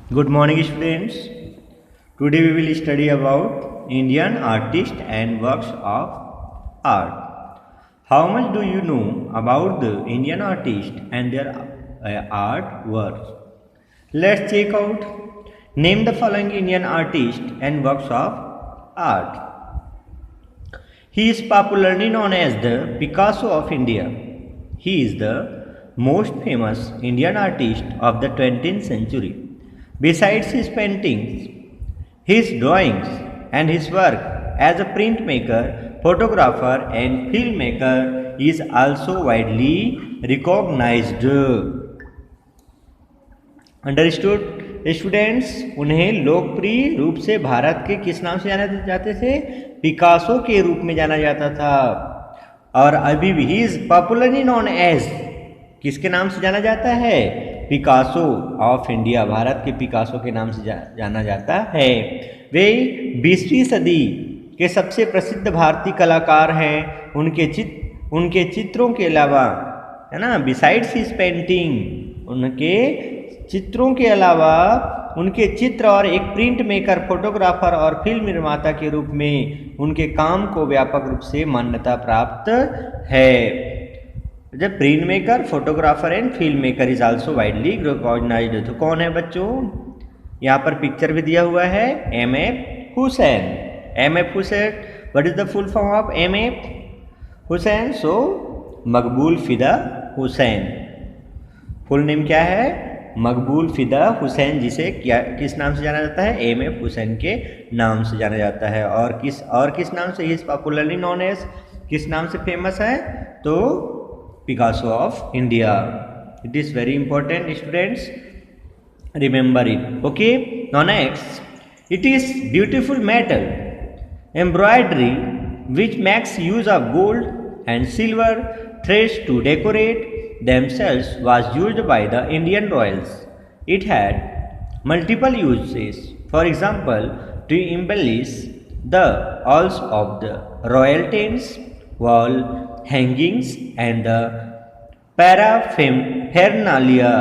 Good morning, students. Today we will study about Indian artists and works of art. How much do you know about the Indian artists and their art works? Let's check out. Name the following Indian artists and works of art. He is popularly known as the Picasso of India. He is the most famous Indian artist of the 20th century. Besides his paintings, his drawings, and his work as a printmaker, photographer, and filmmaker is also widely recognized. Understood students, उन्हें लोकप्रिय रूप से भारत के किस नाम से जाने जाते थे? पिकासो के रूप में जाना जाता था। और अभी भी he is popularly known as, किसके नाम से जाना जाता है? पिकासो ऑफ इंडिया, भारत के पिकासो के नाम से जाना जाता है। वे 20वीं सदी के सबसे प्रसिद्ध भारतीय कलाकार हैं। उनके चित्रों के अलावा, है ना, बिसाइड्स हिज पेंटिंग, उनके चित्रों के अलावा उनके चित्र और एक प्रिंट मेकर, फोटोग्राफर और फिल्म निर्माता के रूप में उनके काम को व्यापक रूप से मान्यता प्राप्त है। जब print maker, photographer and film maker is also widely recognised. तो कौन है बच्चों? यहाँ पर पिक्चर भी दिया हुआ है, M F. Husain. M F. Husain, what is the full form of M F. Husain? So Maqbool Fida Hussain. Full name क्या है? मकबूल फिदा हुसैन, जिसे किस नाम से जाना जाता है? एम.एफ. हुसैन के नाम से जाना जाता है। और किस नाम से? He is popularly known as, किस नाम से फेमस है? तो Picasso of India. It is very important students, remember it. Okay, now next, it is beautiful metal embroidery which makes use of gold and silver threads to decorate themselves was used by the Indian royals. It had multiple uses. For example, to embellish the walls of the royal tents, wall hangings, and the paraphernalia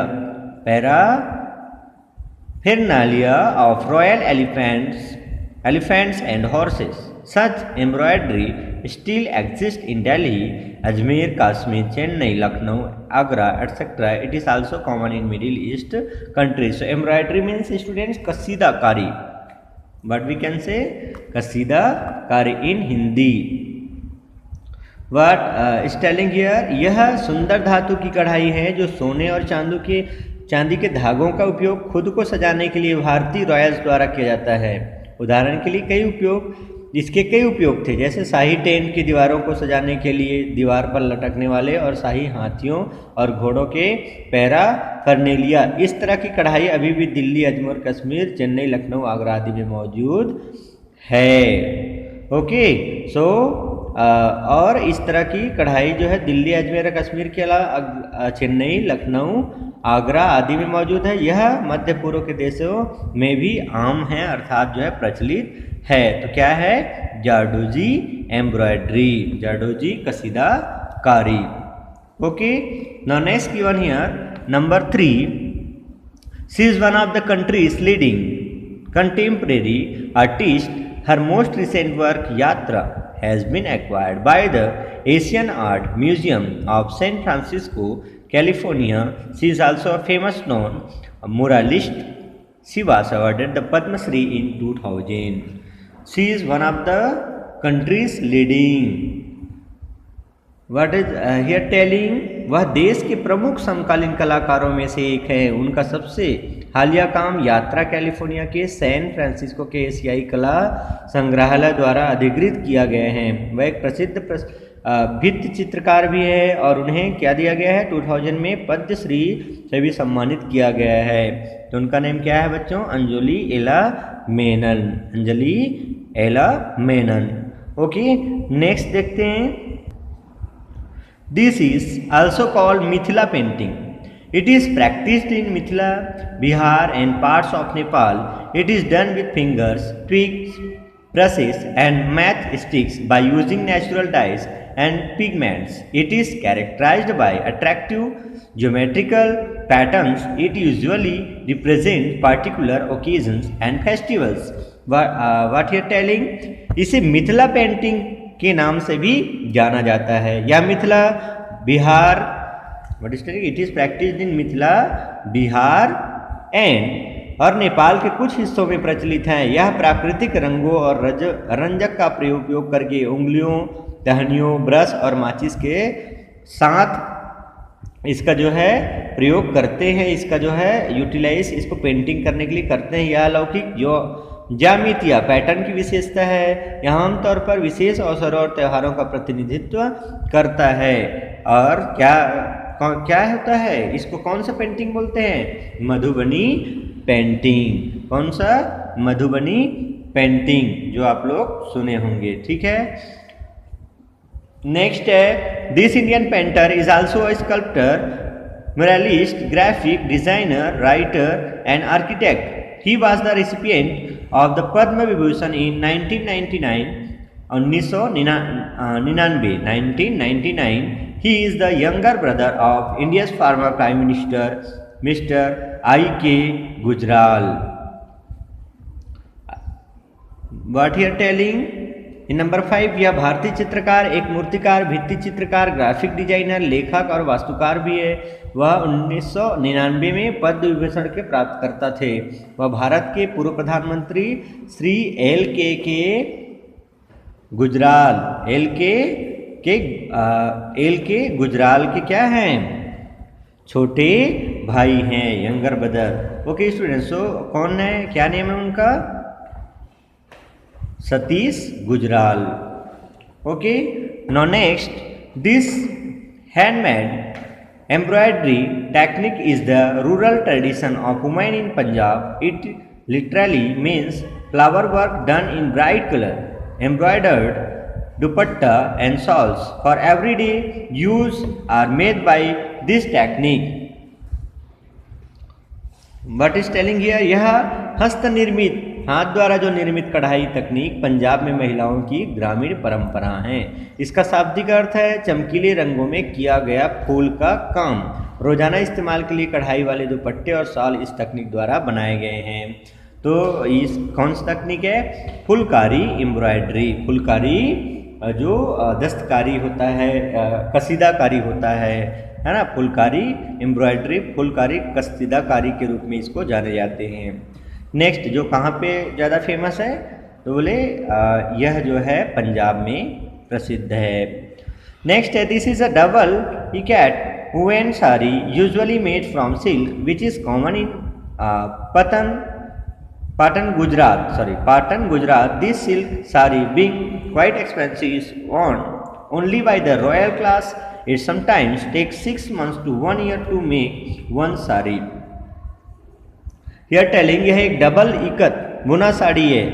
of royal elephants and horses. Such embroidery still exists in Delhi, Ajmer, Kashmir, Chennai, Lucknow, Agra, etc. It is also common in Middle East countries. So embroidery means, students, kasida kari. But we can say kasida kari in Hindi. What is telling here? यह सुंदर धातु की कढ़ाई है जो सोने और चांदी के धागों का उपयोग खुद को सजाने के लिए भारतीय रॉयल्स द्वारा किया जाता है। उदाहरण के लिए इसके कई उपयोग थे, जैसे शाही टेंट की दीवारों को सजाने के लिए दीवार पर लटकने वाले और शाही हाथियों और घोड़ों के पैराफर्नेलिया। इस तरह की कढ़ाई अभी भी दिल्ली, अजमेर, कश्मीर, चेन्नई, लखनऊ, आगरा आदि में मौजूद है। ओके, सो और इस तरह की कढ़ाई जो है दिल्ली, अजमेर, कश्मीर के अलावा चेन्नई, लखनऊ, आगरा आदि में मौजूद है। यह मध्य पूर्व के देशों में भी आम है, अर्थात जो है प्रचलित है। तो क्या है? जारदोजी एम्ब्रॉयडरी, जारदोजी कसीदा कारी। Okay, now next given here, number 3, she is one of the countries leading contemporary artist. Her most recent work यात्रा has been acquired by the Asian Art Museum of San Francisco, California. She is also a famous known muralist. She was awarded the Padma Shri in 2000. She is one of the country's leading. What is here telling? वह देश के प्रमुख समकालीन कलाकारों में से एक है। उनका सबसे हालिया काम यात्रा कैलिफोर्निया के सैन फ्रांसिस्को के एशियाई कला संग्रहालय द्वारा अधिकृत किया गया है। वह एक प्रसिद्ध भित्ति चित्रकार भी है और उन्हें क्या दिया गया है? 2000 में पद्मश्री से भी सम्मानित किया गया है। तो उनका नेम क्या है बच्चों? अंजलि एला मेनन। अंजलि एला मेनन। ओके, नेक्स्ट देखते हैं। This is also called Mithila painting. It is practiced in Mithila, Bihar and parts of Nepal. It is done with fingers, twigs, brushes and matchsticks by using natural dyes and pigments. It is characterized by attractive geometrical patterns, it usually represent particular occasions and festivals. What you are telling? इसे Mithila painting के नाम से भी जाना जाता है। यह Mithila Bihar, what is telling? It is practiced in Mithila Bihar and और नेपाल के कुछ हिस्सों में प्रचलित है। यह प्राकृतिक रंगों और रंजक का उपयोग करके उंगलियों, टहनियों, ब्रश और माचिस के साथ इसका जो है प्रयोग करते हैं। इसका जो है यूटिलाइज इसको पेंटिंग करने के लिए करते हैं। यह अलौकिक जो ज्यामितीय पैटर्न की विशेषता है, यह आमतौर पर विशेष अवसरों और त्योहारों का प्रतिनिधित्व करता है। और क्या होता है, इसको कौन सा पेंटिंग बोलते हैं? मधुबनी पेंटिंग। कौन सा? मधुबनी पेंटिंग, जो आप लोग सुने होंगे। ठीक है, नेक्स्ट है, this Indian painter is also a sculptor, muralist, graphic designer, writer and architect. He was the recipient of the Padma Vibhushan in 1999। 1999। He is the younger brother of India's former prime minister mister I.K. Gujral. What you are telling? Number 5, यह भारतीय चित्रकार, एक मूर्तिकार, भित्ति चित्रकार, graphic designer, लेखक और वास्तुकार भी है। वह 1999 में पद्म विभूषण के प्राप्तकर्ता थे। वह भारत के पूर्व प्रधानमंत्री श्री L.K. गुजराल, L.K. गुजराल के क्या हैं? छोटे भाई हैं, younger brother. Okay students, so कौन है, क्या नेम है उनका? Satish Gujral. Okay, now next, this handmade embroidery technique is the rural tradition of women in Punjab. It literally means flower work done in bright colour, embroidered dupatta and shawls for everyday use are made by this technique. What is telling here? यह हस्तनिर्मित, हाथ द्वारा जो निर्मित कढ़ाई तकनीक पंजाब में महिलाओं की ग्रामीण परंपरा है। इसका शाब्दिक अर्थ है चमकीले रंगों में किया गया फूल का काम। रोजाना इस्तेमाल के लिए कढ़ाई वाले दुपट्टे और शॉल इस तकनीक द्वारा बनाए गए हैं। तो इस कौन सी तकनीक है? फुलकारी एम्ब्रॉयडरी। फुलकारी जो दस्तकारी होता है, कसीदाकारी होता है ना, फुलकारी एम्ब्रॉयडरी, फुलकारी कसीदाकारी के रूप में इसको जाने जाते हैं। नेक्स्ट, जो कहाँ पे ज़्यादा फेमस है? तो बोले यह जो है पंजाब में प्रसिद्ध है। नेक्स्ट है, this is a double ikat woven sari usually made from silk which is common in Patan Gujarat. This silk sari being quite expensive is worn only by the royal class. It sometimes takes 6 months to 1 year to make one sari. Here telling, यह एक double ikat बुना साड़ी है।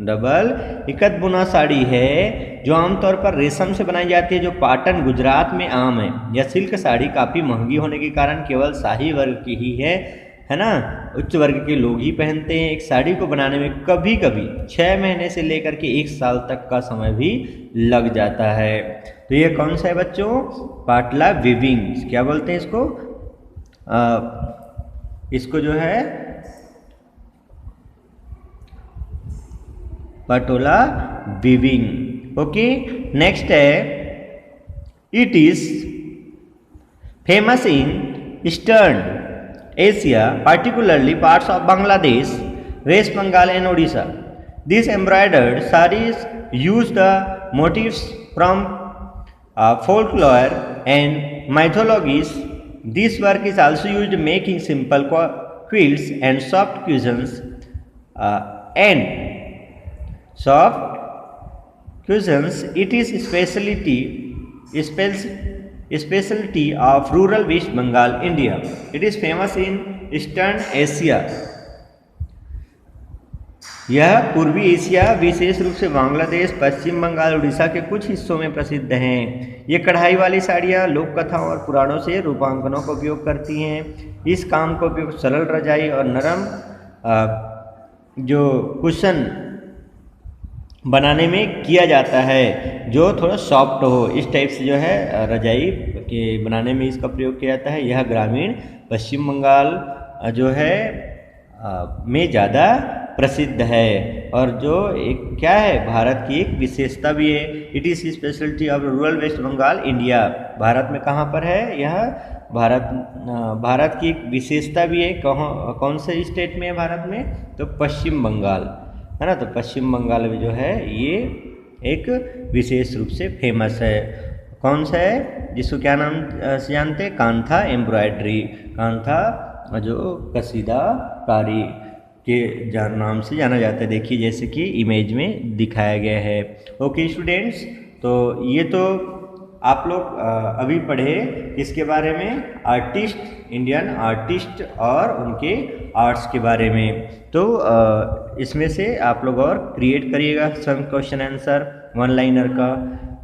Double ikat बुना साड़ी है जो आमतौर पर रेशम से बनाई जाती है, जो पाटन गुजरात में आम है। यह सिल्क साड़ी काफ़ी महंगी होने के कारण केवल शाही वर्ग की ही है ना, उच्च वर्ग के लोग ही पहनते हैं। एक साड़ी को बनाने में कभी कभी 6 महीने से लेकर के 1 साल तक का समय भी लग जाता है। तो ये कौन सा है बच्चों? पाटला वीविंग। क्या बोलते हैं इसको? इसको जो है पटोला वीविंग। ओके, नेक्स्ट है, it is famous in eastern Asia, particularly parts of Bangladesh, West Bengal and Odisha. These embroidered sarees use the motifs from folklore and mythologies. This work is also used making simple quilts and soft cushions It is specialty of rural West Bengal, India. It is famous in Eastern Asia. यह पूर्वी Asia, विशेष रूप से बांग्लादेश, पश्चिम बंगाल, उड़ीसा के कुछ हिस्सों में प्रसिद्ध हैं। ये कढ़ाई वाली साड़ियाँ लोक कथाओं और पुराणों से रूपांकनों का उपयोग करती हैं। इस काम का उपयोग सरल रजाई और नरम जो कुशन बनाने में किया जाता है, जो थोड़ा सॉफ्ट हो। इस टाइप से जो है रजाई के बनाने में इसका प्रयोग किया जाता है। यह ग्रामीण पश्चिम बंगाल जो है में ज़्यादा प्रसिद्ध है और जो एक क्या है भारत की एक विशेषता भी है। It is speciality of rural West Bengal India. Bharat में कहाँ पर है यह? भारत की एक विशेषता भी है। कौन से स्टेट में है भारत में? तो पश्चिम बंगाल है ना। तो पश्चिम बंगाल में जो है ये एक विशेष रूप से फेमस है। कौन सा है जिसको क्या नाम से जानते हैं? कांथा एम्ब्रॉयडरी। कांथा जो कसीदाकारी के नाम से जाना जाता है। देखिए जैसे कि इमेज में दिखाया गया है। ओके स्टूडेंट्स, तो ये तो आप लोग अभी पढ़े इसके बारे में, आर्टिस्ट, इंडियन आर्टिस्ट और उनके आर्ट्स के बारे में। तो इसमें से आप लोग और क्रिएट करिएगा some question answer one liner का।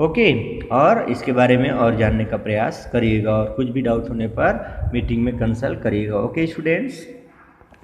ओके, और इसके बारे में और जानने का प्रयास करिएगा और कुछ भी डाउट होने पर मीटिंग में कंसल्ट करिएगा। Okay students.